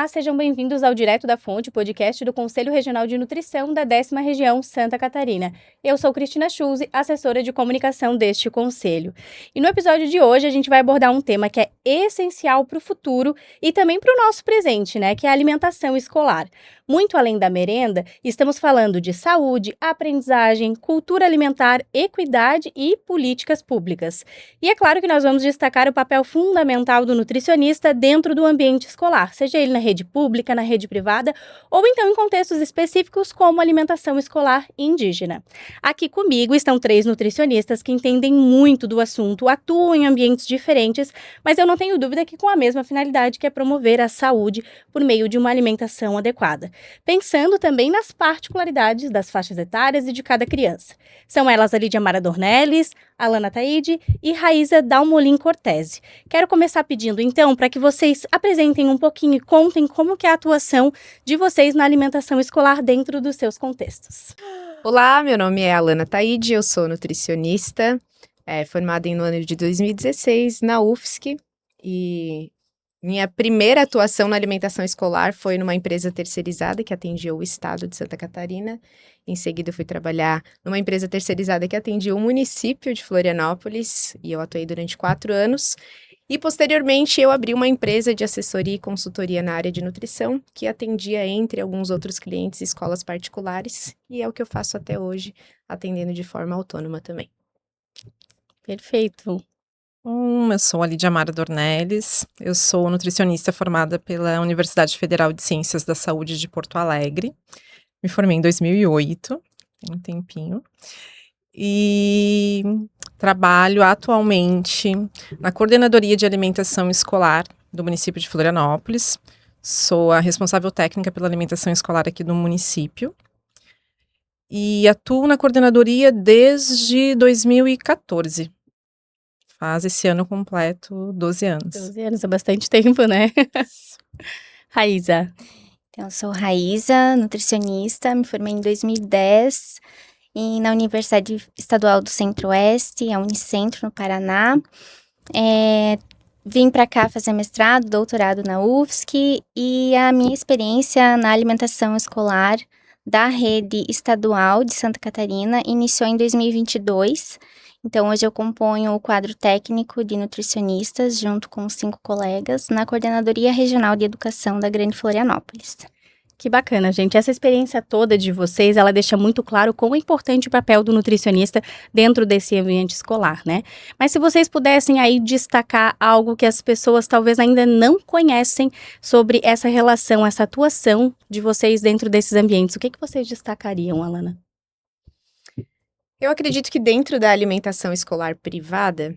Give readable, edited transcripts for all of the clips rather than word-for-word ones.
Olá, sejam bem-vindos ao Direto da Fonte, podcast do Conselho Regional de Nutrição da 10ª Região Santa Catarina. Eu sou Cristina Schulze, assessora de comunicação deste conselho. E no episódio de hoje a gente vai abordar um tema que é essencial para o futuro e também para o nosso presente, né? Que é a alimentação escolar. Muito além da merenda, estamos falando de saúde, aprendizagem, cultura alimentar, equidade e políticas públicas. E é claro que nós vamos destacar o papel fundamental do nutricionista dentro do ambiente escolar, seja ele na rede pública, na rede privada, ou então em contextos específicos como alimentação escolar indígena. Aqui comigo estão 3 nutricionistas que entendem muito do assunto, atuam em ambientes diferentes, mas eu não tenho dúvida que com a mesma finalidade, que é promover a saúde por meio de uma alimentação adequada, pensando também nas particularidades das faixas etárias e de cada criança. São elas a Lídia Mara Dornelles, Alana Taide e Raíza Dalmolin Cortese. Quero começar pedindo, então, para que vocês apresentem um pouquinho e contem como que é a atuação de vocês na alimentação escolar dentro dos seus contextos. Olá, meu nome é Alana Taide, eu sou nutricionista, formada no ano de 2016 na UFSC, e minha primeira atuação na alimentação escolar foi numa empresa terceirizada que atendia o estado de Santa Catarina. Em seguida, eu fui trabalhar numa empresa terceirizada que atendia o município de Florianópolis, e eu atuei durante 4 anos. E, posteriormente, eu abri uma empresa de assessoria e consultoria na área de nutrição, que atendia, entre alguns outros clientes, escolas particulares, e é o que eu faço até hoje, atendendo de forma autônoma também. Perfeito. Eu sou a Lídia Mara Dornelles, eu sou nutricionista formada pela Universidade Federal de Ciências da Saúde de Porto Alegre. Me formei em 2008, tem um tempinho, e trabalho atualmente na Coordenadoria de Alimentação Escolar do município de Florianópolis. Sou a responsável técnica pela alimentação escolar aqui do município e atuo na coordenadoria desde 2014. Faz esse ano completo 12 anos. 12 anos é bastante tempo, né? Raíza. Então, eu sou Raíza, nutricionista, me formei em 2010 e na Universidade Estadual do Centro-Oeste, a Unicentro, no Paraná. Vim para cá fazer mestrado, doutorado na UFSC, e a minha experiência na alimentação escolar da rede estadual de Santa Catarina iniciou em 2022. Então, hoje eu componho o quadro técnico de nutricionistas, junto com 5 colegas, na Coordenadoria Regional de Educação da Grande Florianópolis. Que bacana, gente. Essa experiência toda de vocês, ela deixa muito claro como é importante o papel do nutricionista dentro desse ambiente escolar, né? Mas se vocês pudessem aí destacar algo que as pessoas talvez ainda não conhecem sobre essa relação, essa atuação de vocês dentro desses ambientes, o que vocês destacariam, Alana? Eu acredito que dentro da alimentação escolar privada,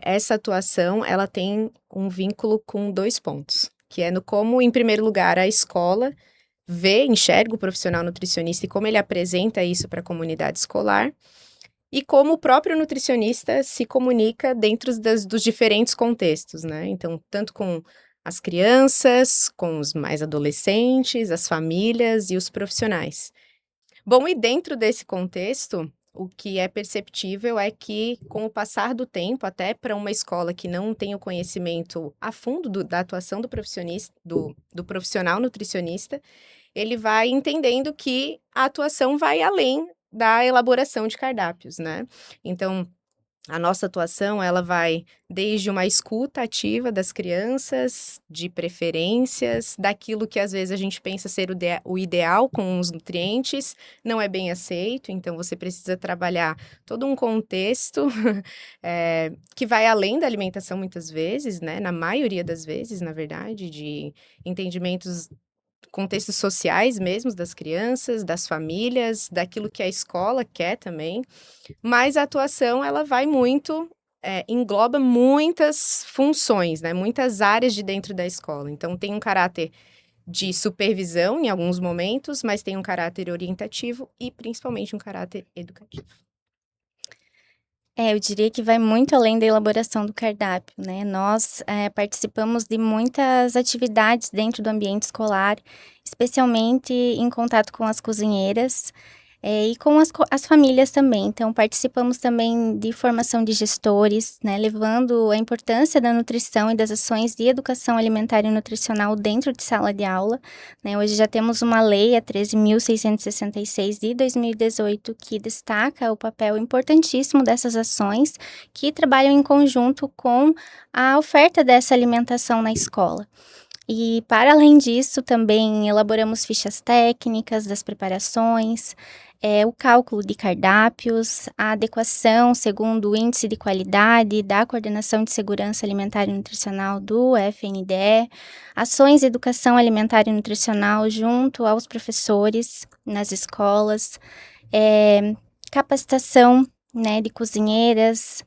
essa atuação ela tem um vínculo com 2 pontos, que é no como, em primeiro lugar, a escola enxerga o profissional nutricionista e como ele apresenta isso para a comunidade escolar, e como o próprio nutricionista se comunica dentro dos diferentes contextos, né? Então, tanto com as crianças, com os mais adolescentes, as famílias e os profissionais. Bom, e dentro desse contexto, o que é perceptível é que, com o passar do tempo, até para uma escola que não tem o conhecimento a fundo da atuação do profissionista, do profissional nutricionista, ele vai entendendo que a atuação vai além da elaboração de cardápios, né? Então, a nossa atuação, ela vai desde uma escuta ativa das crianças, de preferências, daquilo que às vezes a gente pensa ser o ideal com os nutrientes, não é bem aceito, então você precisa trabalhar todo um contexto que vai além da alimentação muitas vezes, né? Na maioria das vezes, na verdade, de entendimentos, contextos sociais mesmo das crianças, das famílias, daquilo que a escola quer também. Mas a atuação, ela vai muito, engloba muitas funções, né? Muitas áreas de dentro da escola. Então, tem um caráter de supervisão em alguns momentos, mas tem um caráter orientativo e, principalmente, um caráter educativo. Eu diria que vai muito além da elaboração do cardápio, né? Nós participamos de muitas atividades dentro do ambiente escolar, especialmente em contato com as cozinheiras, E com as famílias também. Então, participamos também de formação de gestores, né, levando a importância da nutrição e das ações de educação alimentar e nutricional dentro de sala de aula, né. Hoje já temos uma lei, a 13.666 de 2018, que destaca o papel importantíssimo dessas ações, que trabalham em conjunto com a oferta dessa alimentação na escola. E, para além disso, também elaboramos fichas técnicas das preparações, o cálculo de cardápios, a adequação segundo o índice de qualidade da Coordenação de Segurança Alimentar e Nutricional do FNDE, ações de educação alimentar e nutricional junto aos professores nas escolas, capacitação, né, de cozinheiras,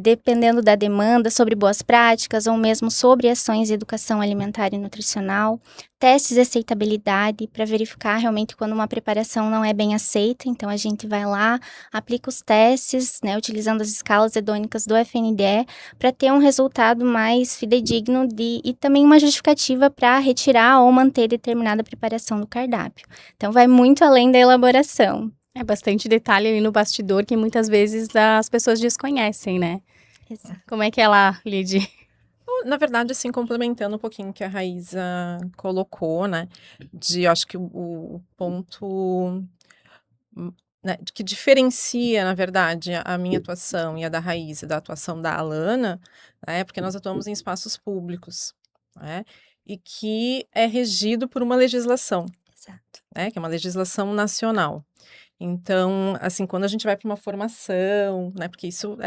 dependendo da demanda, sobre boas práticas ou mesmo sobre ações de educação alimentar e nutricional, testes de aceitabilidade para verificar realmente quando uma preparação não é bem aceita. Então, a gente vai lá, aplica os testes, né, utilizando as escalas hedônicas do FNDE para ter um resultado mais fidedigno e também uma justificativa para retirar ou manter determinada preparação do cardápio. Então, vai muito além da elaboração. É bastante detalhe ali no bastidor que muitas vezes as pessoas desconhecem, né? Exato. Como é que é lá, Lid? Na verdade, assim, complementando um pouquinho o que a Raíza colocou, né? Eu acho que o ponto né, que diferencia, na verdade, a minha atuação e a da Raíza, da atuação da Alana, né, porque nós atuamos em espaços públicos, né? E que é regido por uma legislação, Exato. né? Que é uma legislação nacional. Então, assim, quando a gente vai para uma formação, né, porque isso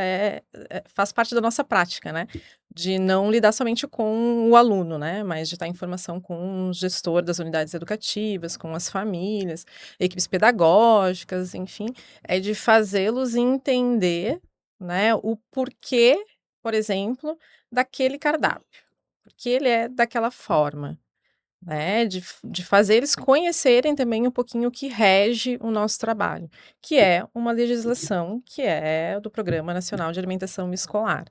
faz parte da nossa prática, né, de não lidar somente com o aluno, né, mas de estar em formação com o gestor das unidades educativas, com as famílias, equipes pedagógicas, enfim, é de fazê-los entender, né, o porquê, por exemplo, daquele cardápio, porque ele é daquela forma, né, de fazer eles conhecerem também um pouquinho o que rege o nosso trabalho, que é uma legislação que é do Programa Nacional de Alimentação Escolar,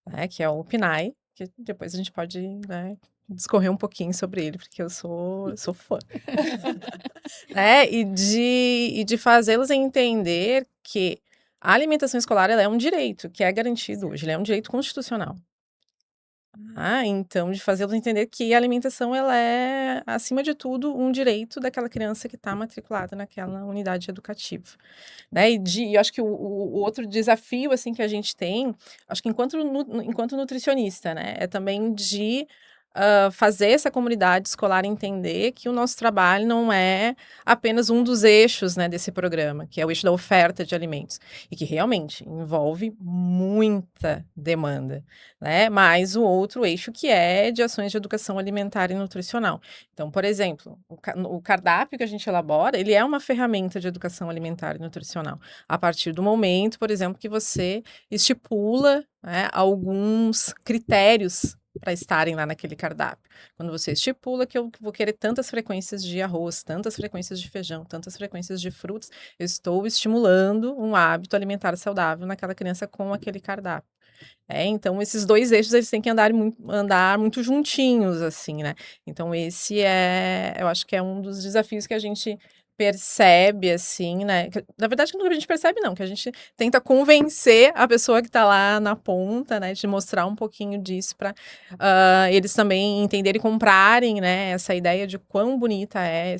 né, que é o PNAE, que depois a gente pode, né, discorrer um pouquinho sobre ele, porque eu sou fã. E de fazê-los entender que a alimentação escolar ela é um direito que é garantido hoje, ele é um direito constitucional. Então de fazê-los entender que a alimentação ela é, acima de tudo, um direito daquela criança que está matriculada naquela unidade educativa, né. Eu acho que o outro desafio, assim, que a gente tem, acho que enquanto nutricionista, né, é também de, fazer essa comunidade escolar entender que o nosso trabalho não é apenas um dos eixos, né, desse programa, que é o eixo da oferta de alimentos, e que realmente envolve muita demanda, né, mas o outro eixo que é de ações de educação alimentar e nutricional. Então, por exemplo, o cardápio que a gente elabora, ele é uma ferramenta de educação alimentar e nutricional, a partir do momento, por exemplo, que você estipula, né, alguns critérios para estarem lá naquele cardápio. Quando você estipula que eu vou querer tantas frequências de arroz, tantas frequências de feijão, tantas frequências de frutas, eu estou estimulando um hábito alimentar saudável naquela criança com aquele cardápio. Então esses 2 eixos eles têm que andar muito juntinhos, assim, né. Então eu acho que é um dos desafios que a gente percebe, assim, né, na verdade que a gente percebe não, que a gente tenta convencer a pessoa que está lá na ponta, né, de mostrar um pouquinho disso para eles também entenderem e comprarem, né, essa ideia de quão bonita é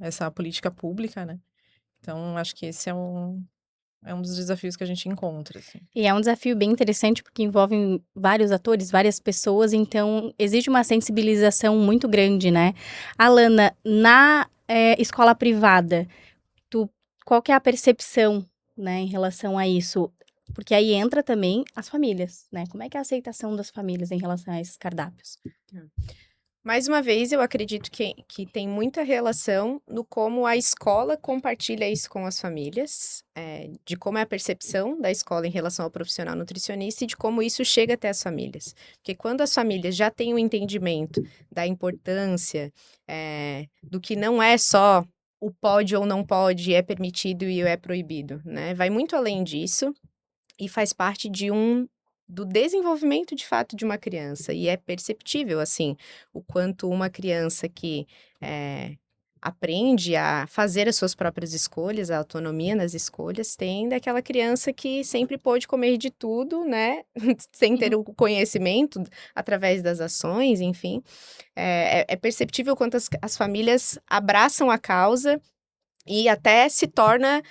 essa política pública, né. Então acho que esse é um dos desafios que a gente encontra, assim. E é um desafio bem interessante porque envolve vários atores, várias pessoas, então exige uma sensibilização muito grande, né? Alana, na escola privada, qual que é a percepção, né, em relação a isso? Porque aí entra também as famílias, né? Como é que é a aceitação das famílias em relação a esses cardápios? Mais uma vez, eu acredito que tem muita relação no como a escola compartilha isso com as famílias, de como é a percepção da escola em relação ao profissional nutricionista e de como isso chega até as famílias. Porque quando as famílias já têm o entendimento da importância, do que não é só o pode ou não pode, é permitido e é proibido, né? Vai muito além disso e faz parte do desenvolvimento de fato de uma criança. E é perceptível, assim, o quanto uma criança que aprende a fazer as suas próprias escolhas, a autonomia nas escolhas, tem daquela criança que sempre pôde comer de tudo, né? Sem ter o conhecimento, através das ações, enfim. É perceptível quanto as famílias abraçam a causa e até se torna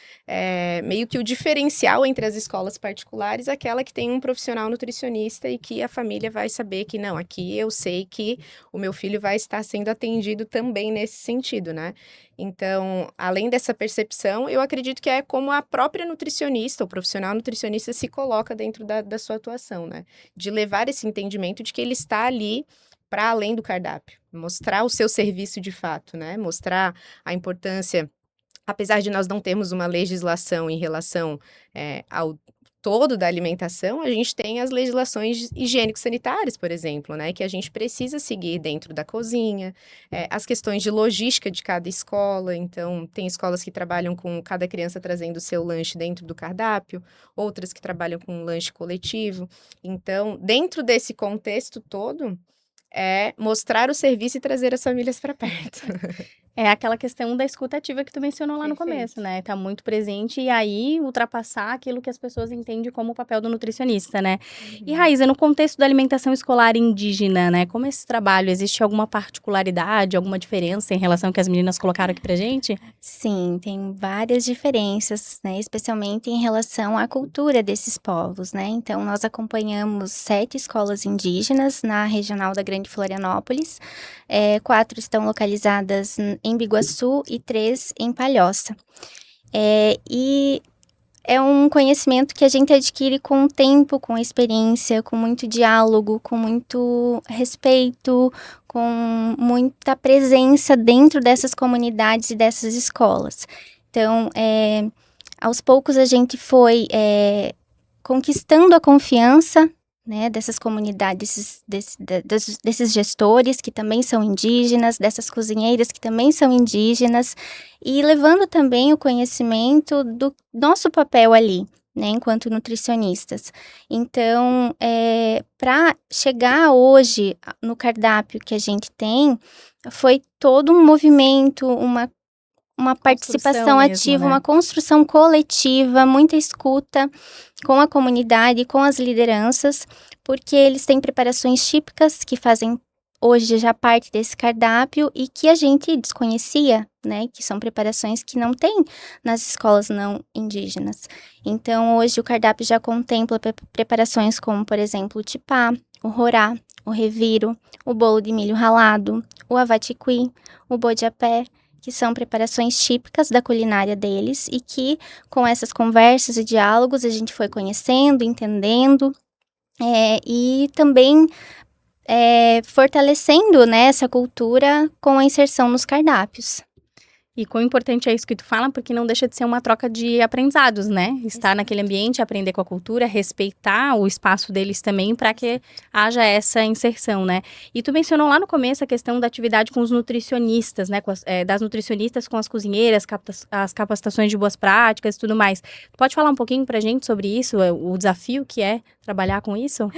meio que o diferencial entre as escolas particulares, aquela que tem um profissional nutricionista e que a família vai saber que, não, aqui eu sei que o meu filho vai estar sendo atendido também nesse sentido, né? Então, além dessa percepção, eu acredito que é como a própria nutricionista, o profissional nutricionista se coloca dentro da sua atuação, né? De levar esse entendimento de que ele está ali para além do cardápio, mostrar o seu serviço de fato, né? Mostrar a importância. Apesar de nós não termos uma legislação em relação ao todo da alimentação, a gente tem as legislações higiênico-sanitárias, por exemplo, né, que a gente precisa seguir dentro da cozinha, as questões de logística de cada escola. Então, tem escolas que trabalham com cada criança trazendo o seu lanche dentro do cardápio, outras que trabalham com um lanche coletivo. Então, dentro desse contexto todo, é mostrar o serviço e trazer as famílias para perto. É aquela questão da escuta ativa que tu mencionou lá no Perfeito. começo, né? Tá muito presente e aí ultrapassar aquilo que as pessoas entendem como o papel do nutricionista, né? E Raíza, no contexto da alimentação escolar indígena, né? Como esse trabalho, existe alguma particularidade, alguma diferença em relação ao que as meninas colocaram aqui pra gente? Sim, tem várias diferenças, né? Especialmente em relação à cultura desses povos, né? Então, nós acompanhamos 7 escolas indígenas na regional da Grande Florianópolis. 4 estão localizadas em Biguaçu e 3 em Palhoça. E é um conhecimento que a gente adquire com o tempo, com a experiência, com muito diálogo, com muito respeito, com muita presença dentro dessas comunidades e dessas escolas. Então, aos poucos a gente foi conquistando a confiança, né, dessas comunidades, desses gestores que também são indígenas, dessas cozinheiras que também são indígenas, e levando também o conhecimento do nosso papel ali, né, enquanto nutricionistas. Então, para chegar hoje no cardápio que a gente tem, foi todo um movimento, uma participação mesmo, ativa, né? uma construção coletiva, muita escuta com a comunidade, com as lideranças, porque eles têm preparações típicas que fazem hoje já parte desse cardápio e que a gente desconhecia, né? Que são preparações que não tem nas escolas não indígenas. Então, hoje o cardápio já contempla preparações como, por exemplo, o tipá, o rorá, o reviro, o bolo de milho ralado, o avatiqui, o bodiapé, que são preparações típicas da culinária deles e que, com essas conversas e diálogos, a gente foi conhecendo, entendendo e também fortalecendo, né, essa cultura com a inserção nos cardápios. E quão importante é isso que tu fala, porque não deixa de ser uma troca de aprendizados, né? Estar naquele ambiente, aprender com a cultura, respeitar o espaço deles também, para que haja essa inserção, né? E tu mencionou lá no começo a questão da atividade com os nutricionistas, né? Das nutricionistas com as cozinheiras, as capacitações de boas práticas e tudo mais. Tu pode falar um pouquinho pra gente sobre isso, o desafio que é trabalhar com isso?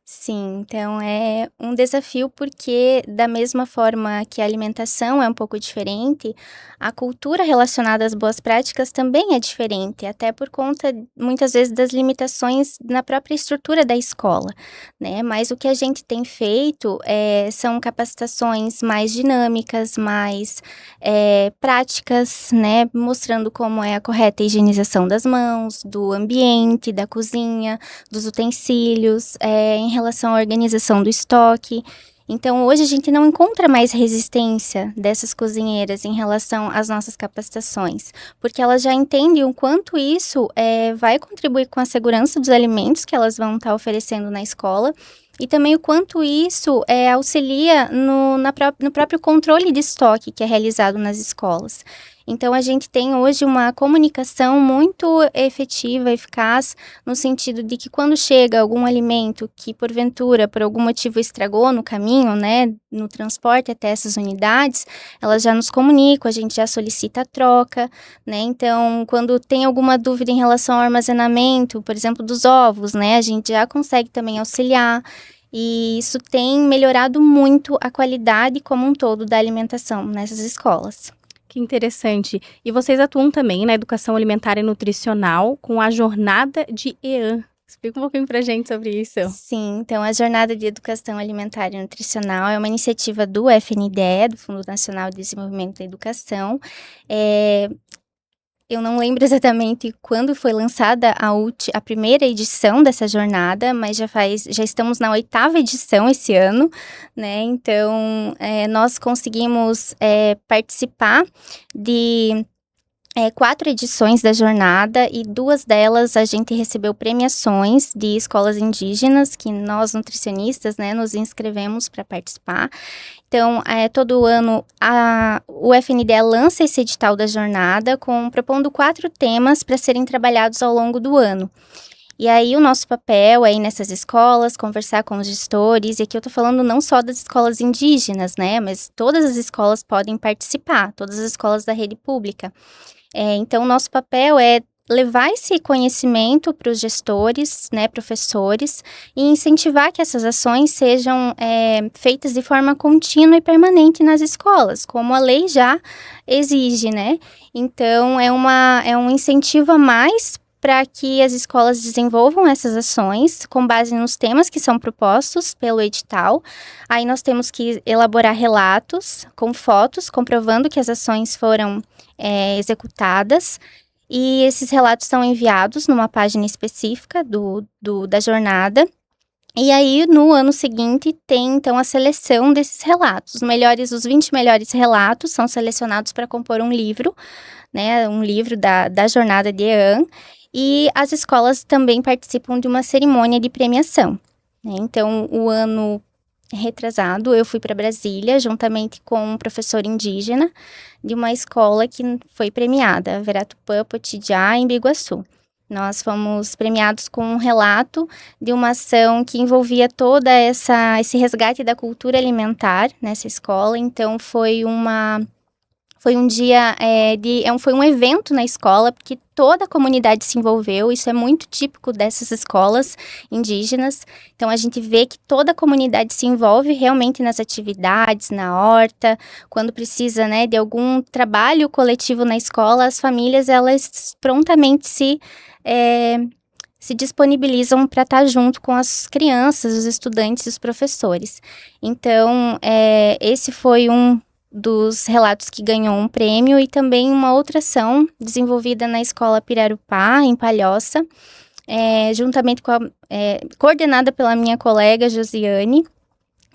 Sim, então é um desafio porque, da mesma forma que a alimentação é um pouco diferente, a cultura relacionada às boas práticas também é diferente, até por conta, muitas vezes, das limitações na própria estrutura da escola, né? Mas o que a gente tem feito são capacitações mais dinâmicas, mais práticas, né? Mostrando como é a correta higienização das mãos, do ambiente, da cozinha, dos utensílios, em relação à organização do estoque. Então, hoje a gente não encontra mais resistência dessas cozinheiras em relação às nossas capacitações, porque elas já entendem o quanto isso vai contribuir com a segurança dos alimentos que elas vão estar oferecendo na escola e também o quanto isso auxilia no próprio controle de estoque que é realizado nas escolas. Então, a gente tem hoje uma comunicação muito efetiva, eficaz, no sentido de que quando chega algum alimento que, porventura, por algum motivo estragou no caminho, né, no transporte até essas unidades, elas já nos comunicam, a gente já solicita a troca, né, então, quando tem alguma dúvida em relação ao armazenamento, por exemplo, dos ovos, né, a gente já consegue também auxiliar, e isso tem melhorado muito a qualidade como um todo da alimentação nessas escolas. Que interessante. E vocês atuam também na educação alimentar e nutricional com a jornada de EAN. Explica um pouquinho pra gente sobre isso. Sim, então a Jornada de Educação Alimentar e Nutricional é uma iniciativa do FNDE, do Fundo Nacional de Desenvolvimento da Educação. Eu não lembro exatamente quando foi lançada a primeira edição dessa jornada, mas já estamos na 8ª edição esse ano, né? Então, nós conseguimos participar de 4 edições da jornada e 2 delas a gente recebeu premiações de escolas indígenas que nós nutricionistas, né, nos inscrevemos para participar. Então, todo ano o FNDE lança esse edital da jornada propondo 4 temas para serem trabalhados ao longo do ano. E aí o nosso papel é ir nessas escolas, conversar com os gestores, e aqui eu tô falando não só das escolas indígenas, né, mas todas as escolas podem participar, todas as escolas da rede pública. Então, o nosso papel é levar esse conhecimento para os gestores, né, professores, e incentivar que essas ações sejam feitas de forma contínua e permanente nas escolas, como a lei já exige, né? Então, é um incentivo a mais para que as escolas desenvolvam essas ações com base nos temas que são propostos pelo edital. Aí nós temos que elaborar relatos com fotos comprovando que as ações foram executadas, e esses relatos são enviados numa página específica da jornada. E aí, no ano seguinte, tem, então, a seleção desses relatos. Os 20 melhores relatos são selecionados para compor um livro, né, um livro da jornada de EAN, e as escolas também participam de uma cerimônia de premiação, né? Então, o ano retrasado, eu fui para Brasília, juntamente com um professor indígena de uma escola que foi premiada, Veratupã Potijá, em Biguaçu. Nós fomos premiados com um relato de uma ação que envolvia toda esse resgate da cultura alimentar nessa escola. Então, foi um dia, foi um evento na escola, porque toda a comunidade se envolveu. Isso é muito típico dessas escolas indígenas. Então, a gente vê que toda a comunidade se envolve realmente nas atividades, na horta. Quando precisa, né, de algum trabalho coletivo na escola, as famílias, elas prontamente se disponibilizam para estar junto com as crianças, os estudantes e os professores. Então, esse foi um dos relatos que ganhou um prêmio, e também uma outra ação desenvolvida na Escola Pirarupá, em Palhoça, juntamente coordenada pela minha colega Josiane,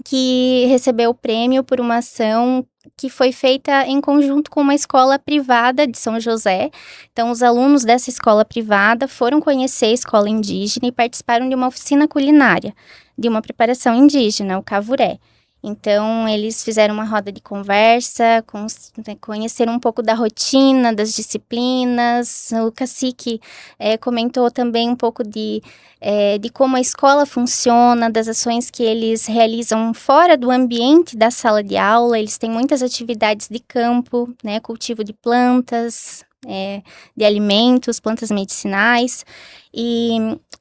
que recebeu o prêmio por uma ação que foi feita em conjunto com uma escola privada de São José. Então, os alunos dessa escola privada foram conhecer a escola indígena e participaram de uma oficina culinária, de uma preparação indígena, o cavuré. Então, eles fizeram uma roda de conversa, conheceram um pouco da rotina, das disciplinas. O cacique comentou também um pouco de como a escola funciona, das ações que eles realizam fora do ambiente da sala de aula. Eles têm muitas atividades de campo, né, cultivo de plantas, de alimentos, plantas medicinais. E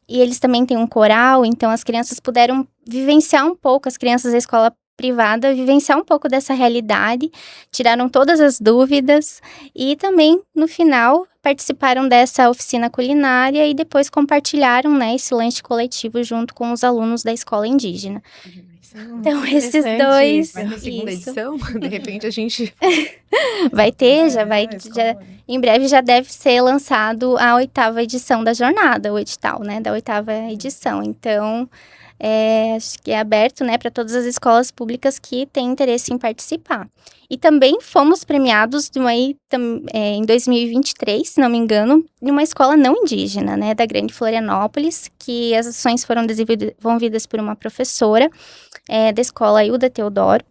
eles também têm um coral, então as crianças puderam vivenciar um pouco, as crianças da escola privada, vivenciar um pouco dessa realidade, tiraram todas as dúvidas e também, no final, participaram dessa oficina culinária e depois compartilharam, né, esse lanche coletivo junto com os alunos da escola indígena. Então, esses dois... Vai ter segunda edição? De repente, a gente... Vai ter, em breve já deve ser lançado a 8ª edição da jornada, o edital, né, da 8ª edição. Então... acho que é aberto, né, para todas as escolas públicas que têm interesse em participar. E também fomos premiados em 2023, se não me engano, numa escola não indígena, né, da Grande Florianópolis, que as ações foram desenvolvidas por uma professora da escola Hilda Teodoro.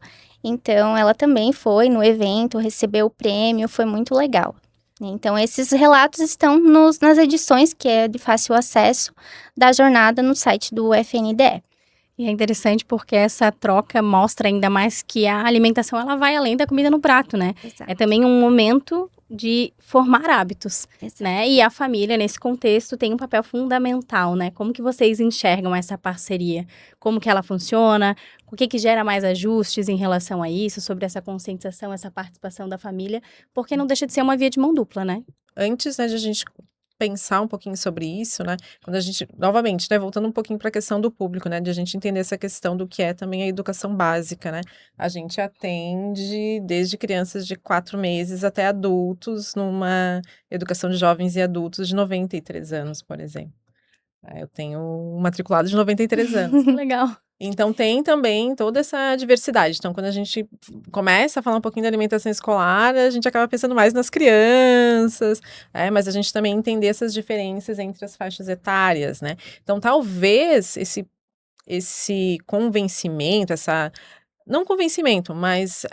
Então, ela também foi no evento, recebeu o prêmio, foi muito legal. Então, esses relatos estão nas edições, que é de fácil acesso, da jornada no site do FNDE. E é interessante porque essa troca mostra ainda mais que a alimentação ela vai além da comida no prato, né? Exato. É também um momento de formar hábitos, Exato. né? E a família, nesse contexto, tem um papel fundamental, né? Como que vocês enxergam essa parceria? Como que ela funciona? O que gera mais ajustes em relação a isso, sobre essa conscientização, essa participação da família? Porque não deixa de ser uma via de mão dupla, né? Antes, né, de a gente pensar um pouquinho sobre isso, né, quando a gente, novamente, né, voltando um pouquinho para a questão do público, né, de a gente entender essa questão do que é também a educação básica, né, a gente atende desde crianças de 4 meses até adultos numa educação de jovens e adultos de 93 anos, por exemplo. Eu tenho um matriculado de 93 anos. Que legal. Então, tem também toda essa diversidade. Então, quando a gente começa a falar um pouquinho da alimentação escolar, a gente acaba pensando mais nas crianças, mas a gente também entender essas diferenças entre as faixas etárias, né? Então, talvez esse convencimento, não convencimento, mas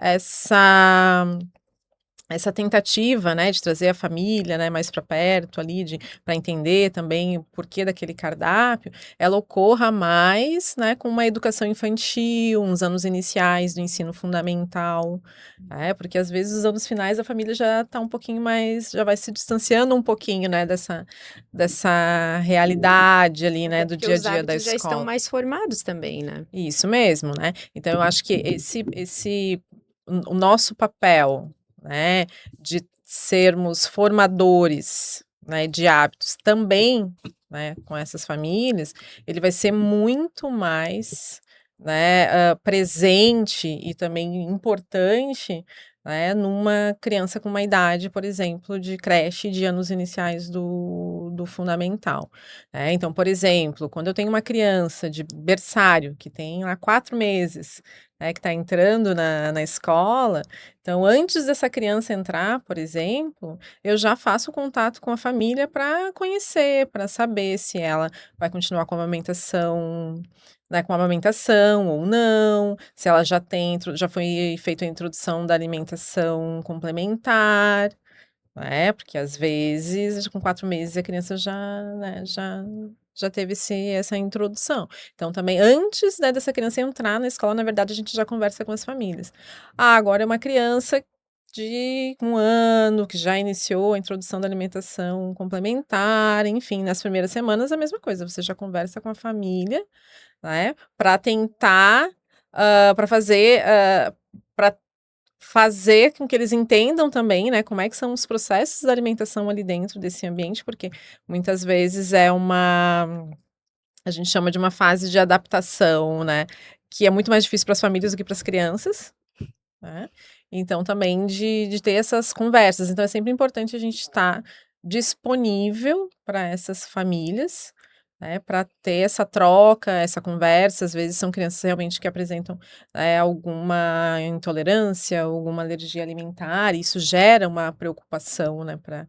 essa tentativa, né, de trazer a família, né, mais para perto ali, para entender também o porquê daquele cardápio, ela ocorra mais, né, com uma educação infantil, uns anos iniciais do ensino fundamental, porque às vezes os anos finais a família já está um pouquinho mais, já vai se distanciando um pouquinho, né, dessa realidade ali, né, Até do porque dia a os dia da hábitos já estão escola. mais formados também, né? Isso mesmo, né? Então eu acho que o nosso papel, né, de sermos formadores, né, de hábitos também, né, com essas famílias, ele vai ser muito mais, né, presente e também importante, né, numa criança com uma idade, por exemplo, de creche de anos iniciais do fundamental. Então, por exemplo, quando eu tenho uma criança de berçário que tem lá 4 meses, né, que está entrando na escola, então, antes dessa criança entrar, por exemplo, eu já faço contato com a família para conhecer, para saber se ela vai continuar com a amamentação, né, com a amamentação ou não, se ela já foi feita a introdução da alimentação complementar, né? Porque às vezes, com 4 meses, a criança já, né, já teve essa introdução. Então, também, antes, né, dessa criança entrar na escola, na verdade, a gente já conversa com as famílias. Agora é uma criança de 1 ano, que já iniciou a introdução da alimentação complementar, enfim, nas primeiras semanas a mesma coisa, você já conversa com a família, né, para tentar, para fazer com que eles entendam também, né, como é que são os processos da alimentação ali dentro desse ambiente, porque muitas vezes a gente chama de uma fase de adaptação, né, que é muito mais difícil para as famílias do que para as crianças, né? Então também de ter essas conversas. Então é sempre importante a gente estar disponível para essas famílias, né, para ter essa troca, essa conversa. Às vezes são crianças realmente que apresentam alguma intolerância, alguma alergia alimentar, e isso gera uma preocupação, né, para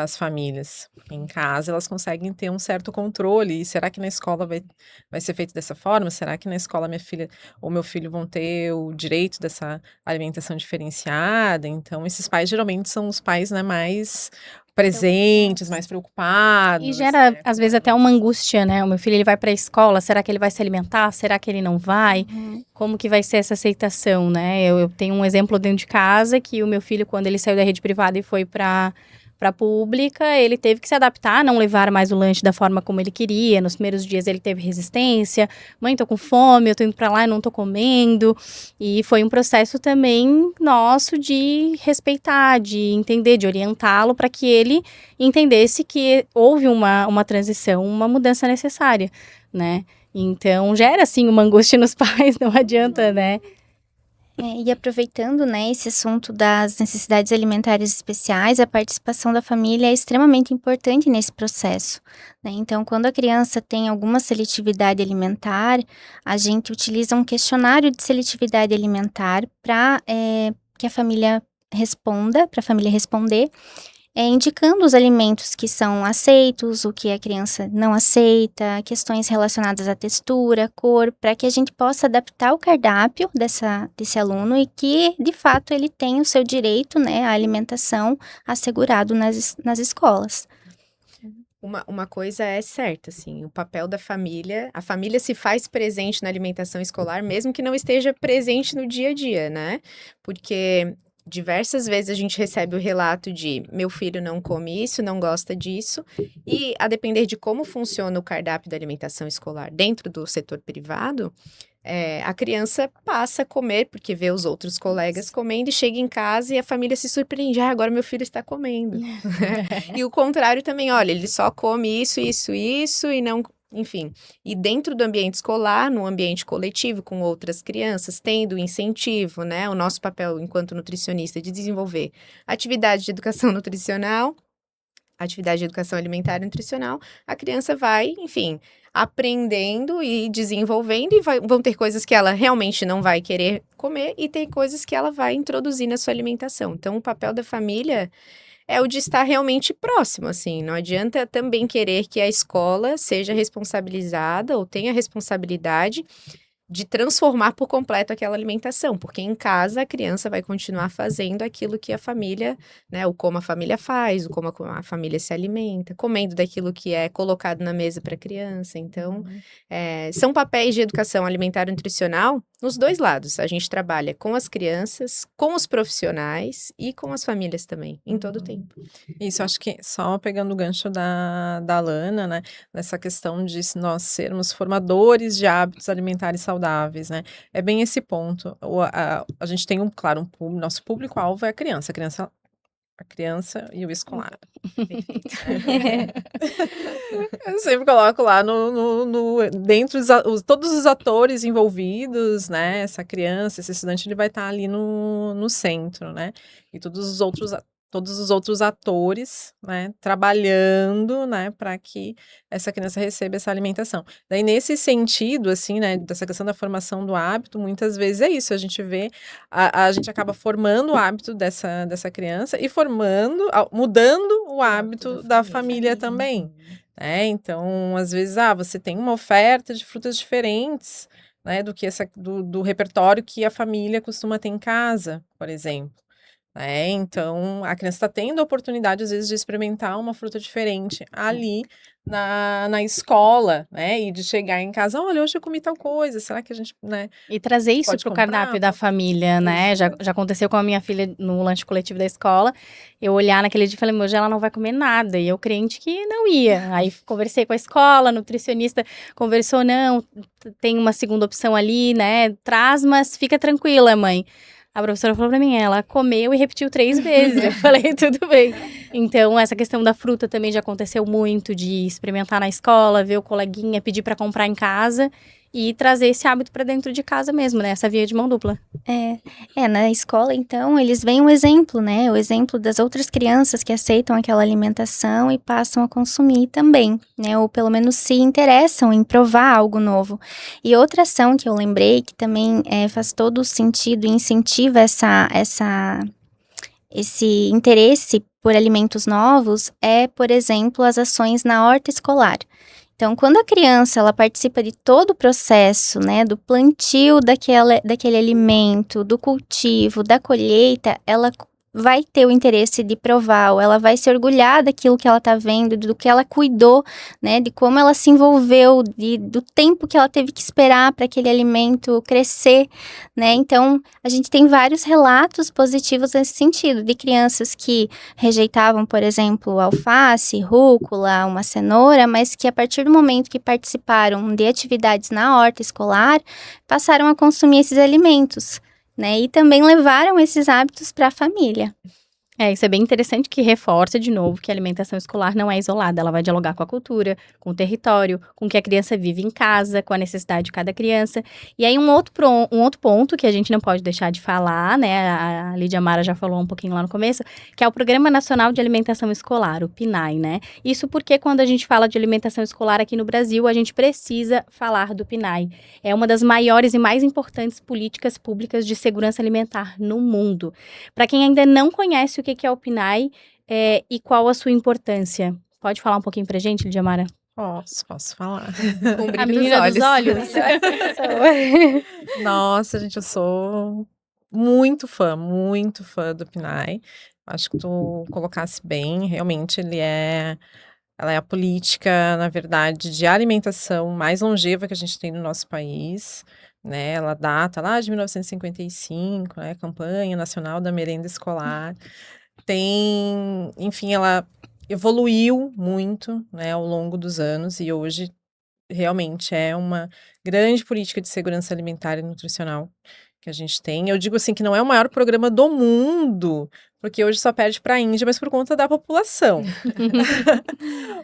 as famílias. Em casa elas conseguem ter um certo controle. E será que na escola vai ser feito dessa forma? Será que na escola minha filha ou meu filho vão ter o direito dessa alimentação diferenciada? Então, esses pais geralmente são os pais, né, mais presentes, mais preocupados. E gera, né, às com vezes, até isso. uma angústia, né? O meu filho, ele vai para a escola, será que ele vai se alimentar? Será que ele não vai? Uhum. Como que vai ser essa aceitação, né? Eu tenho um exemplo dentro de casa, que o meu filho, quando ele saiu da rede privada e foi para pública, ele teve que se adaptar, não levar mais o lanche da forma como ele queria. Nos primeiros dias ele teve resistência. Mãe, tô com fome, eu tô indo para lá e não tô comendo. E foi um processo também nosso de respeitar, de entender, de orientá-lo para que ele entendesse que houve uma transição, uma mudança necessária, né? Então, gera, assim, uma angústia nos pais, não adianta, né? E aproveitando, né, esse assunto das necessidades alimentares especiais, a participação da família é extremamente importante nesse processo, né? Então, quando a criança tem alguma seletividade alimentar, a gente utiliza um questionário de seletividade alimentar para que a família responda, para a família responder, indicando os alimentos que são aceitos, o que a criança não aceita, questões relacionadas à textura, cor, para que a gente possa adaptar o cardápio desse aluno e que, de fato, ele tenha o seu direito, né, à alimentação assegurado nas escolas. Uma coisa é certa, assim, o papel da família, a família se faz presente na alimentação escolar, mesmo que não esteja presente no dia a dia, né? Porque diversas vezes a gente recebe o relato de meu filho não come isso, não gosta disso, e a depender de como funciona o cardápio da alimentação escolar dentro do setor privado, a criança passa a comer, porque vê os outros colegas comendo e chega em casa e a família se surpreende, agora meu filho está comendo. E o contrário também, olha, ele só come isso, isso, isso e não... Enfim, e dentro do ambiente escolar, no ambiente coletivo, com outras crianças, tendo incentivo, né? O nosso papel enquanto nutricionista de desenvolver atividade de educação nutricional, atividade de educação alimentar e nutricional, a criança vai, enfim, aprendendo e desenvolvendo, e vão ter coisas que ela realmente não vai querer comer, e tem coisas que ela vai introduzir na sua alimentação. Então, o papel da família é o de estar realmente próximo, assim. Não adianta também querer que a escola seja responsabilizada ou tenha responsabilidade de transformar por completo aquela alimentação, porque em casa a criança vai continuar fazendo aquilo que a família, né, o como a família faz, o como a família se alimenta, comendo daquilo que é colocado na mesa para a criança. Então, são papéis de educação alimentar e nutricional nos dois lados. A gente trabalha com as crianças, com os profissionais e com as famílias também, em todo o tempo. Isso, acho que só pegando o gancho da Lana, né, nessa questão de nós sermos formadores de hábitos alimentares saudáveis, né, é bem esse ponto. A gente tem, claro, um público, nosso público-alvo é a criança e o escolar. Eu sempre coloco lá dentro todos os atores envolvidos, né? Essa criança, esse estudante, ele vai estar ali no centro, né? E todos os outros atores, né, trabalhando, né, para que essa criança receba essa alimentação. Daí, nesse sentido, assim, né, dessa questão da formação do hábito, muitas vezes é isso, a gente vê, a gente acaba formando o hábito dessa criança e mudando o hábito da família também, né? Então, às vezes, você tem uma oferta de frutas diferentes, né, do repertório que a família costuma ter em casa, por exemplo. Então, a criança está tendo a oportunidade, às vezes, de experimentar uma fruta diferente ali na escola, né? E de chegar em casa, olha, hoje eu comi tal coisa, será que a gente, né? E trazer isso pode pro comprar? cardápio da família, né? Já aconteceu com a minha filha no lanche coletivo da escola. Eu olhar naquele dia e falei, hoje ela não vai comer nada. E eu crente que não ia. Aí conversei com a escola, a nutricionista conversou, não, tem uma segunda opção ali, né? Traz, mas fica tranquila, mãe. A professora falou pra mim, ela comeu e repetiu 3 vezes. Eu falei, tudo bem. Então, essa questão da fruta também já aconteceu muito, de experimentar na escola, ver o coleguinha, pedir pra comprar em casa e trazer esse hábito pra dentro de casa mesmo, né? Essa via de mão dupla. Na escola, então, eles veem o exemplo, né? O exemplo das outras crianças que aceitam aquela alimentação e passam a consumir também, né? Ou pelo menos se interessam em provar algo novo. E outra ação que eu lembrei, que também faz todo o sentido e incentiva esse interesse por alimentos novos, é, por exemplo, as ações na horta escolar. Então, quando a criança ela participa de todo o processo, né, do plantio daquele alimento, do cultivo, da colheita, ela vai ter o interesse de provar, ou ela vai se orgulhar daquilo que ela está vendo, do que ela cuidou, né, de como ela se envolveu, do tempo que ela teve que esperar para aquele alimento crescer, né. Então, a gente tem vários relatos positivos nesse sentido, de crianças que rejeitavam, por exemplo, alface, rúcula, uma cenoura, mas que a partir do momento que participaram de atividades na horta escolar, passaram a consumir esses alimentos, né? E também levaram esses hábitos para a família. Isso é bem interessante, que reforça de novo que a alimentação escolar não é isolada, ela vai dialogar com a cultura, com o território, com o que a criança vive em casa, com a necessidade de cada criança. E aí um outro ponto que a gente não pode deixar de falar, né, a Lídia Mara já falou um pouquinho lá no começo, que é o Programa Nacional de Alimentação Escolar, o PNAE, né? Isso porque quando a gente fala de alimentação escolar aqui no Brasil, a gente precisa falar do PNAE. É uma das maiores e mais importantes políticas públicas de segurança alimentar no mundo. Para quem ainda não conhece o que é o PNAE e qual a sua importância? Pode falar um pouquinho pra gente, Lídia Mara? Posso falar. Com brilho A menina nos olhos. dos olhos? Nossa, gente, eu sou muito fã do PNAE. Acho que tu colocasse bem, realmente ela é a política, na verdade, de alimentação mais longeva que a gente tem no nosso país, né? Ela data lá de 1955, né? Campanha Nacional da Merenda Escolar. Enfim, ela evoluiu muito, né, ao longo dos anos e hoje realmente é uma grande política de segurança alimentar e nutricional que a gente tem. Eu digo assim que não é o maior programa do mundo, porque hoje só perde para a Índia, mas por conta da população.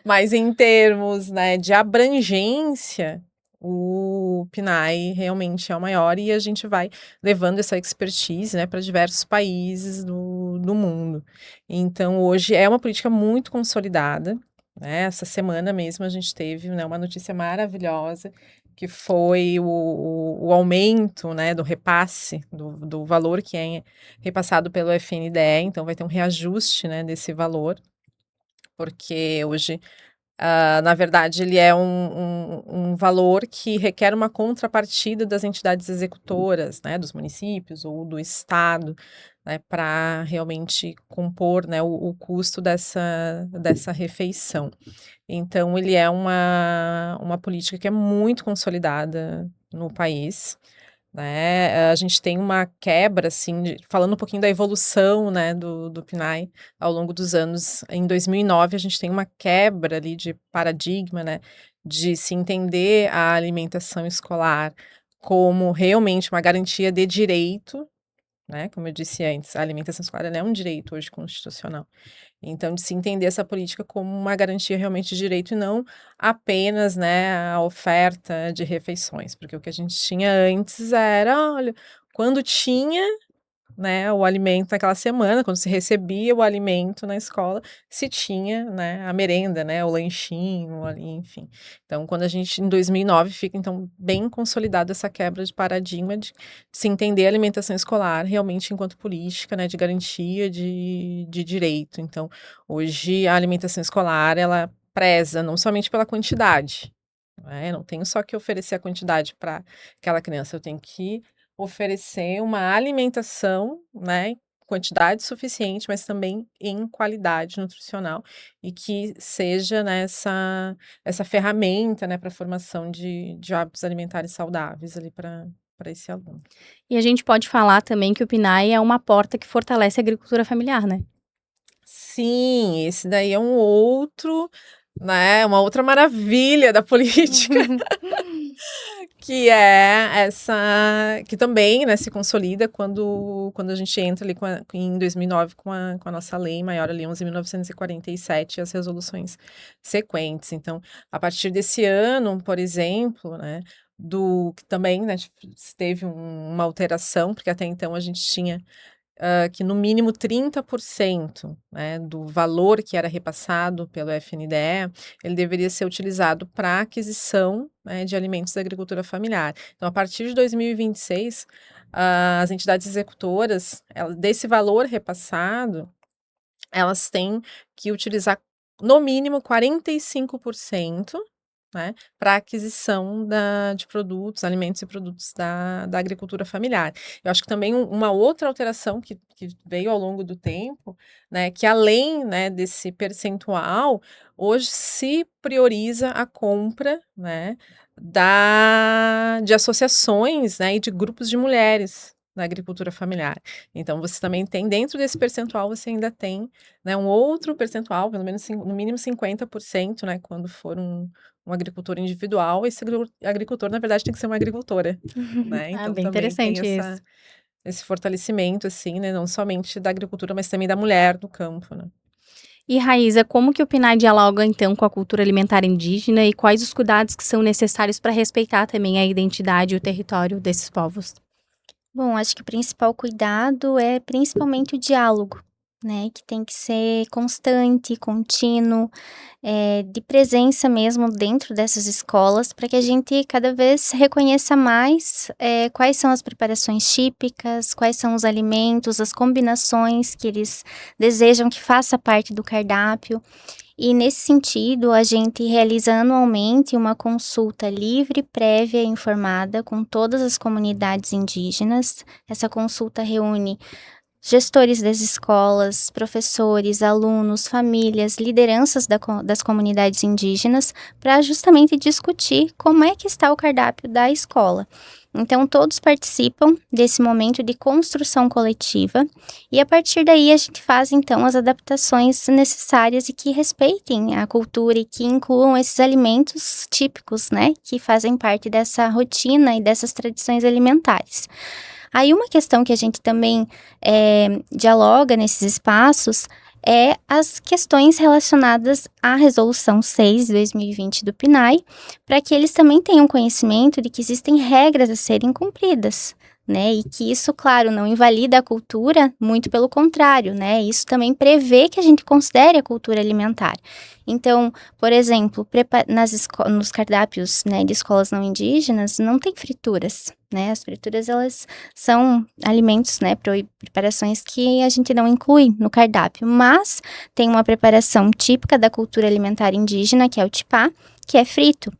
Mas em termos, né, de abrangência, o PNAE realmente é o maior e a gente vai levando essa expertise, né, para diversos países do mundo. Então, hoje é uma política muito consolidada, né? Essa semana mesmo a gente teve, né, uma notícia maravilhosa, que foi o aumento, né, do repasse, do valor que é repassado pelo FNDE, então vai ter um reajuste, né, desse valor, porque hoje na verdade, ele é um valor que requer uma contrapartida das entidades executoras, né, dos municípios ou do estado, né, para realmente compor, né, o custo dessa refeição. Então, ele é uma política que é muito consolidada no país, né? A gente tem uma quebra, assim, falando um pouquinho da evolução, né, do PNAE ao longo dos anos. Em 2009, a gente tem uma quebra ali de paradigma, né, de se entender a alimentação escolar como realmente uma garantia de direito, né? Como eu disse antes, a alimentação escolar ela é um direito hoje constitucional. Então, de se entender essa política como uma garantia realmente de direito e não apenas, né, a oferta de refeições, porque o que a gente tinha antes era, olha, quando tinha, né, o alimento naquela semana, quando se recebia o alimento na escola, se tinha, né, a merenda, né, o lanchinho ali, enfim. Então, quando a gente, em 2009, fica, então, bem consolidada essa quebra de paradigma de se entender a alimentação escolar realmente enquanto política, né, de garantia de direito. Então, hoje, a alimentação escolar, ela preza não somente pela quantidade, né, não tenho só que oferecer a quantidade para aquela criança, eu tenho que oferecer uma alimentação, né, quantidade suficiente, mas também em qualidade nutricional e que seja, né, essa ferramenta, né, para a formação de hábitos alimentares saudáveis ali para esse aluno. E a gente pode falar também que o PNAE é uma porta que fortalece a agricultura familiar, né? Sim, esse daí é um outro, né, uma outra maravilha da política. Que é essa, que também, né, se consolida quando a gente entra ali em 2009 com a nossa lei maior ali, 11.947, e as resoluções sequentes. Então, a partir desse ano, por exemplo, né, que também, né, teve uma alteração, porque até então a gente tinha que no mínimo 30%, né, do valor que era repassado pelo FNDE, ele deveria ser utilizado para aquisição, né, de alimentos da agricultura familiar. Então, a partir de 2026, as entidades executoras, desse valor repassado, elas têm que utilizar no mínimo 45%, né, para aquisição de produtos, alimentos e produtos da agricultura familiar. Eu acho que também uma outra alteração que veio ao longo do tempo, né, que além, né, desse percentual, hoje se prioriza a compra, né, de associações, né, e de grupos de mulheres na agricultura familiar. Então, você também tem, dentro desse percentual, você ainda tem, né, um outro percentual, pelo menos no mínimo 50%, né, quando for um agricultor individual, esse agricultor, na verdade, tem que ser uma agricultora, né? Ah, Então, bem também tem interessante isso. esse fortalecimento, assim, né? Não somente da agricultura, mas também da mulher do campo, né? E, Raíza, como que o PNAE dialoga, então, com a cultura alimentar indígena e quais os cuidados que são necessários para respeitar também a identidade e o território desses povos? Bom, acho que o principal cuidado é principalmente o diálogo, né? Que tem que ser constante, contínuo, de presença mesmo dentro dessas escolas, para que a gente cada vez reconheça mais quais são as preparações típicas, quais são os alimentos, as combinações que eles desejam que faça parte do cardápio. E nesse sentido, a gente realiza anualmente uma consulta livre, prévia e informada com todas as comunidades indígenas. Essa consulta reúne gestores das escolas, professores, alunos, famílias, lideranças das comunidades indígenas, para justamente discutir como é que está o cardápio da escola. Então, todos participam desse momento de construção coletiva e, a partir daí, a gente faz, então, as adaptações necessárias e que respeitem a cultura e que incluam esses alimentos típicos, né, que fazem parte dessa rotina e dessas tradições alimentares. Aí, uma questão que a gente também dialoga nesses espaços é as questões relacionadas à Resolução 6 de 2020 do PNAE, para que eles também tenham conhecimento de que existem regras a serem cumpridas, né? E que isso, claro, não invalida a cultura, muito pelo contrário, né? Isso também prevê que a gente considere a cultura alimentar. Então, por exemplo, nos cardápios, né, de escolas não indígenas, não tem frituras, né? As frituras, elas são alimentos, né, preparações que a gente não inclui no cardápio, mas tem uma preparação típica da cultura alimentar indígena, que é o tipá, que é frito.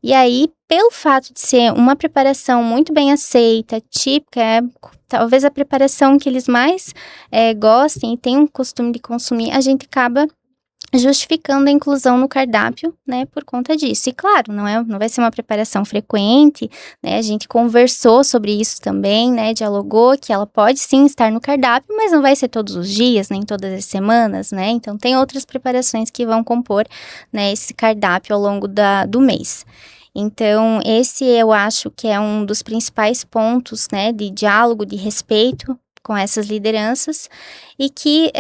E aí, pelo fato de ser uma preparação muito bem aceita, típica, é talvez a preparação que eles mais gostem e tenham o costume de consumir, a gente acaba justificando a inclusão no cardápio, né, por conta disso. E claro, não vai ser uma preparação frequente, né, a gente conversou sobre isso também, né, dialogou que ela pode sim estar no cardápio, mas não vai ser todos os dias, nem todas as semanas, né, então tem outras preparações que vão compor, né, esse cardápio ao longo do mês. Então, esse eu acho que é um dos principais pontos, né, de diálogo, de respeito com essas lideranças e que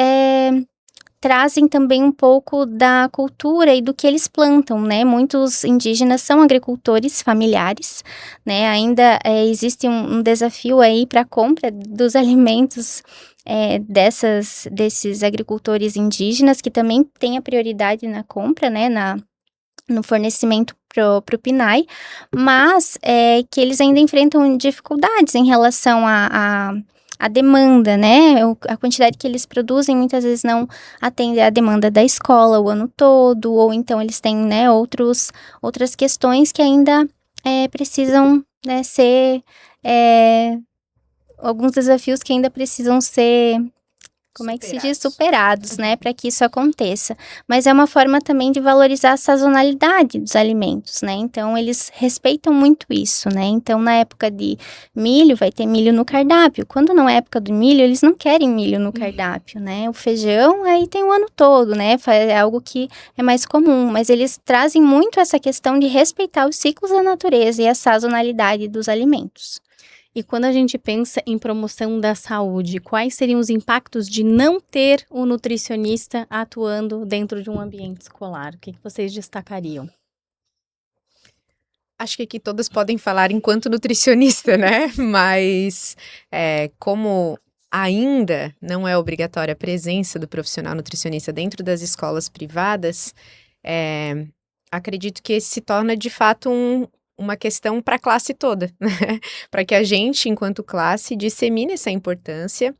trazem também um pouco da cultura e do que eles plantam, né? Muitos indígenas são agricultores familiares, né? Ainda existe um desafio aí para a compra dos alimentos desses agricultores indígenas, que também têm a prioridade na compra, né? No fornecimento pro PNAE, mas que eles ainda enfrentam dificuldades em relação a demanda, né? A quantidade que eles produzem muitas vezes não atende à demanda da escola o ano todo, ou então eles têm, né, outras questões que ainda precisam, né, ser alguns desafios que ainda precisam ser, como é que se diz? Superados, né, para que isso aconteça. Mas é uma forma também de valorizar a sazonalidade dos alimentos, né, então eles respeitam muito isso, né, então na época de milho, vai ter milho no cardápio, quando não é época do milho, eles não querem milho no cardápio, né, o feijão aí tem o ano todo, né, é algo que é mais comum, mas eles trazem muito essa questão de respeitar os ciclos da natureza e a sazonalidade dos alimentos. E quando a gente pensa em promoção da saúde, quais seriam os impactos de não ter o nutricionista atuando dentro de um ambiente escolar? O que vocês destacariam? Acho que aqui todas podem falar enquanto nutricionista, né? Mas como ainda não é obrigatória a presença do profissional nutricionista dentro das escolas privadas, acredito que esse se torna de fato uma questão para a classe toda, né? Para que a gente, enquanto classe, dissemine essa importância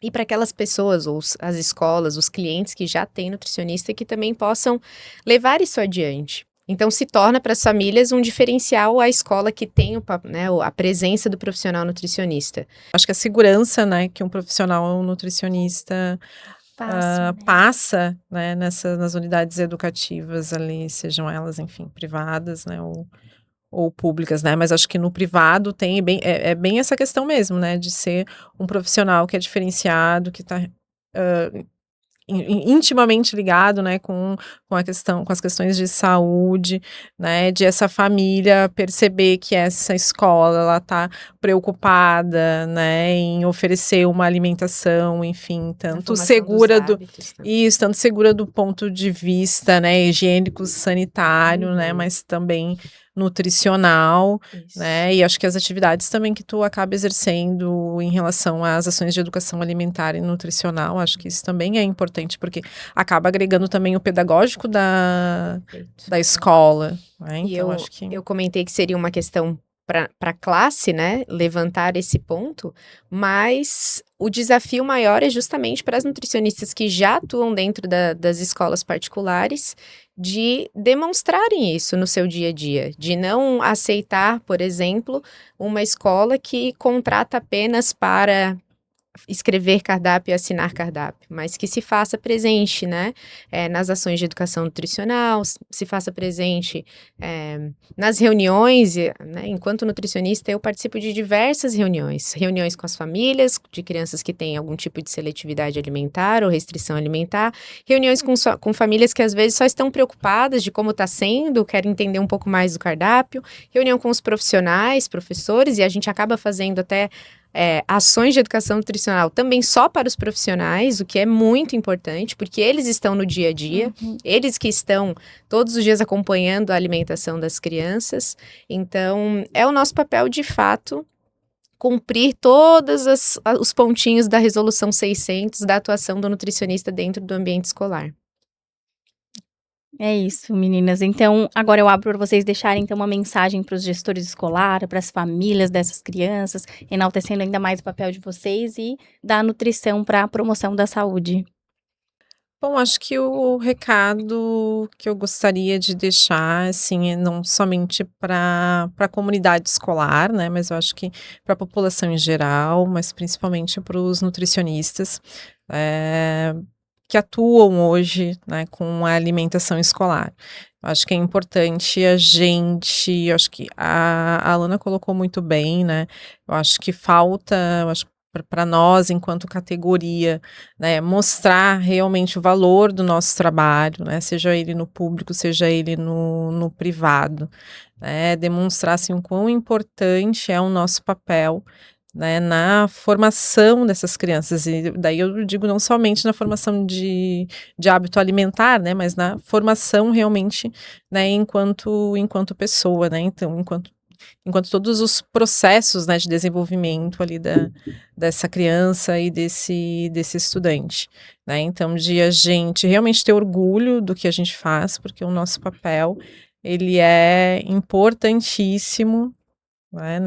e para aquelas pessoas, ou as escolas, os clientes que já têm nutricionista, que também possam levar isso adiante. Então, se torna para as famílias um diferencial a escola que tem a presença do profissional nutricionista. Acho que a segurança, né, que um profissional nutricionista passa, né, nas unidades educativas ali, sejam elas, enfim, privadas, né, ou públicas, né, mas acho que no privado tem bem essa questão mesmo, né, de ser um profissional que é diferenciado, que está intimamente ligado, né, com as questões de saúde, né, de essa família perceber que essa escola, ela tá preocupada, né, em oferecer uma alimentação, enfim, tanto segura tanto segura do ponto de vista, né, higiênico, sanitário, né, mas também nutricional, né, e acho que as atividades também que tu acaba exercendo em relação às ações de educação alimentar e nutricional, acho que isso também é importante, porque acaba agregando também o pedagógico da escola, né, então acho que... Eu comentei que seria uma questão para a classe, né, levantar esse ponto, mas o desafio maior é justamente para as nutricionistas que já atuam dentro das escolas particulares, de demonstrarem isso no seu dia a dia, de não aceitar, por exemplo, uma escola que contrata apenas para escrever cardápio e assinar cardápio, mas que se faça presente, né, nas ações de educação nutricional, se faça presente nas reuniões, né, enquanto nutricionista eu participo de diversas reuniões com as famílias, de crianças que têm algum tipo de seletividade alimentar ou restrição alimentar, reuniões com famílias que às vezes só estão preocupadas de como está sendo, querem entender um pouco mais do cardápio, reunião com os profissionais, professores, e a gente acaba fazendo até ações de educação nutricional também só para os profissionais, o que é muito importante, porque eles estão no dia a dia, eles que estão todos os dias acompanhando a alimentação das crianças. Então, é o nosso papel, de fato, cumprir todos os pontinhos da Resolução 600 da atuação do nutricionista dentro do ambiente escolar. É isso, meninas. Então, agora eu abro para vocês deixarem então uma mensagem para os gestores escolares, para as famílias dessas crianças, enaltecendo ainda mais o papel de vocês e da nutrição para a promoção da saúde. Bom, acho que o recado que eu gostaria de deixar, assim, é não somente para a comunidade escolar, né, mas eu acho que para a população em geral, mas principalmente para os nutricionistas, que atuam hoje, né, com a alimentação escolar. Eu acho que é importante eu acho que a Alana colocou muito bem, né, eu acho que falta, para nós, enquanto categoria, né, mostrar realmente o valor do nosso trabalho, né, seja ele no público, seja ele no privado, né, demonstrar, assim, o quão importante é o nosso papel, né, na formação dessas crianças, e daí eu digo não somente na formação de hábito alimentar, né, mas na formação realmente, né, enquanto pessoa, né, então, enquanto todos os processos, né, de desenvolvimento ali dessa criança e desse estudante, né, então de a gente realmente ter orgulho do que a gente faz, porque o nosso papel, ele é importantíssimo, né,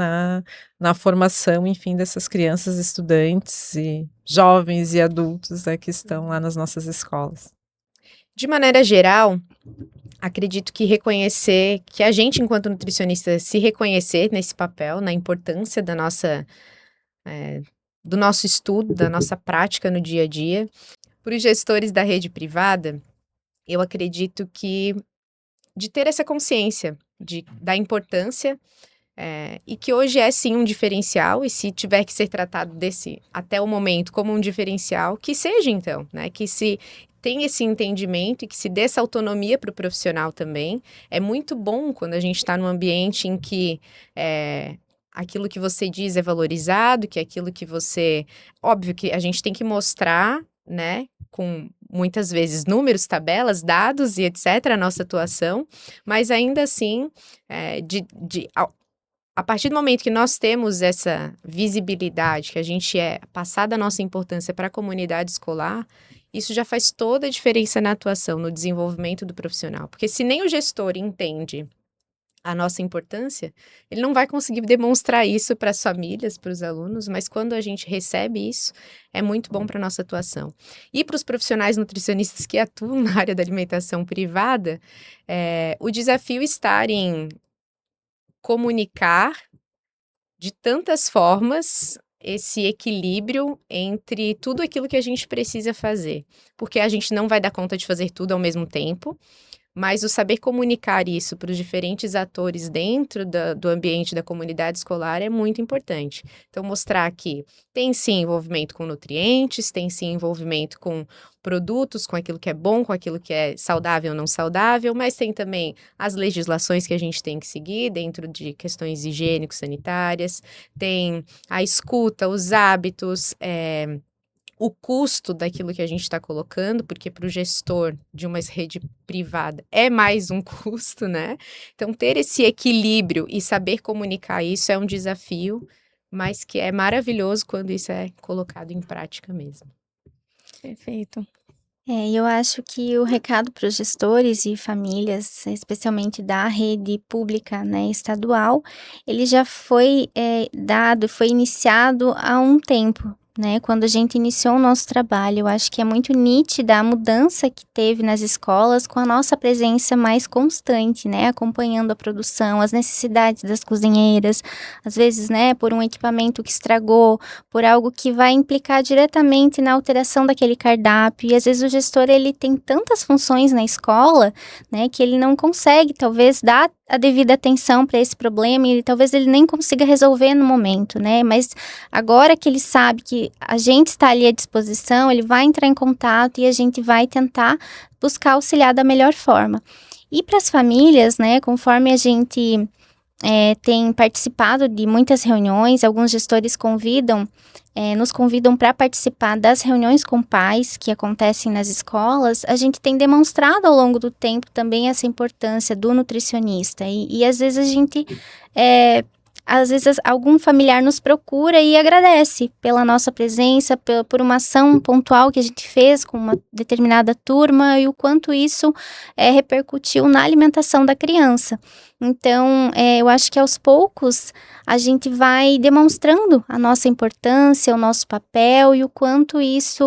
na formação, enfim, dessas crianças, estudantes e jovens e adultos, né, que estão lá nas nossas escolas. De maneira geral, acredito que reconhecer, que a gente, enquanto nutricionista, se reconhecer nesse papel, na importância do nosso estudo, da nossa prática no dia a dia. Para os gestores da rede privada, eu acredito que de ter essa consciência da importância, e que hoje é sim um diferencial, e se tiver que ser tratado até o momento como um diferencial, que seja então, né? Que se tem esse entendimento e que se dê essa autonomia para o profissional também. É muito bom quando a gente está num ambiente em que aquilo que você diz é valorizado, que aquilo que você... Óbvio que a gente tem que mostrar, né, com muitas vezes números, tabelas, dados e etc., a nossa atuação, mas ainda assim, a partir do momento que nós temos essa visibilidade, que a gente passada a nossa importância para a comunidade escolar, isso já faz toda a diferença na atuação, no desenvolvimento do profissional. Porque se nem o gestor entende a nossa importância, ele não vai conseguir demonstrar isso para as famílias, para os alunos, mas quando a gente recebe isso, é muito bom para a nossa atuação. E para os profissionais nutricionistas que atuam na área da alimentação privada, o desafio está em comunicar de tantas formas esse equilíbrio entre tudo aquilo que a gente precisa fazer, porque a gente não vai dar conta de fazer tudo ao mesmo tempo, mas o saber comunicar isso para os diferentes atores dentro do ambiente da comunidade escolar é muito importante. Então, mostrar que tem sim envolvimento com nutrientes, tem sim envolvimento com produtos, com aquilo que é bom, com aquilo que é saudável ou não saudável, mas tem também as legislações que a gente tem que seguir dentro de questões higiênico-sanitárias, tem a escuta, os hábitos, o custo daquilo que a gente está colocando, porque para o gestor de uma rede privada é mais um custo, né? Então, ter esse equilíbrio e saber comunicar isso é um desafio, mas que é maravilhoso quando isso é colocado em prática mesmo. Perfeito. Eu acho que o recado para os gestores e famílias, especialmente da rede pública, né, estadual, ele já foi dado, foi iniciado há um tempo. né? Quando a gente iniciou o nosso trabalho, eu acho que é muito nítida a mudança que teve nas escolas com a nossa presença mais constante, né? Acompanhando a produção, as necessidades das cozinheiras, às vezes, né, por um equipamento que estragou, por algo que vai implicar diretamente na alteração daquele cardápio. E às vezes o gestor, ele tem tantas funções na escola, né, que ele não consegue, talvez, dar a devida atenção para esse problema e talvez ele nem consiga resolver no momento, né? Mas agora que ele sabe que a gente está ali à disposição, ele vai entrar em contato e a gente vai tentar buscar auxiliar da melhor forma. E para as famílias, né, conforme a gente tem participado de muitas reuniões, alguns gestores nos convidam para participar das reuniões com pais que acontecem nas escolas. A gente tem demonstrado ao longo do tempo também essa importância do nutricionista e às vezes a gente algum familiar nos procura e agradece pela nossa presença, por uma ação pontual que a gente fez com uma determinada turma e o quanto isso repercutiu na alimentação da criança. Então, eu acho que aos poucos a gente vai demonstrando a nossa importância, o nosso papel e o quanto isso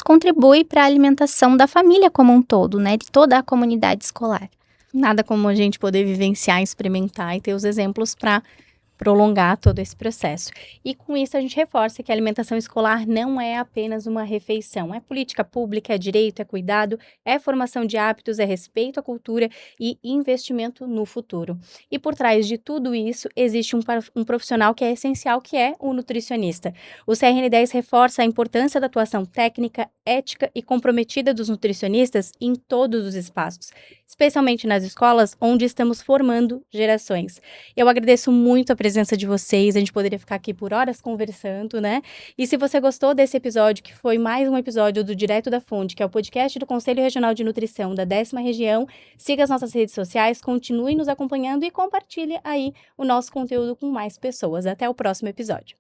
contribui para a alimentação da família como um todo, né, de toda a comunidade escolar. Nada como a gente poder vivenciar, experimentar e ter os exemplos para prolongar todo esse processo. E com isso a gente reforça que a alimentação escolar não é apenas uma refeição, é política pública, é direito, é cuidado, é formação de hábitos, é respeito à cultura e investimento no futuro. E por trás de tudo isso existe um profissional que é essencial, que é o nutricionista. O CRN10 reforça a importância da atuação técnica, ética e comprometida dos nutricionistas em todos os espaços, especialmente nas escolas onde estamos formando gerações. Eu agradeço muito a presença de vocês, a gente poderia ficar aqui por horas conversando, né? E se você gostou desse episódio, que foi mais um episódio do Direto da Fonte, que é o podcast do Conselho Regional de Nutrição da 10ª Região, siga as nossas redes sociais, continue nos acompanhando e compartilhe aí o nosso conteúdo com mais pessoas. Até o próximo episódio.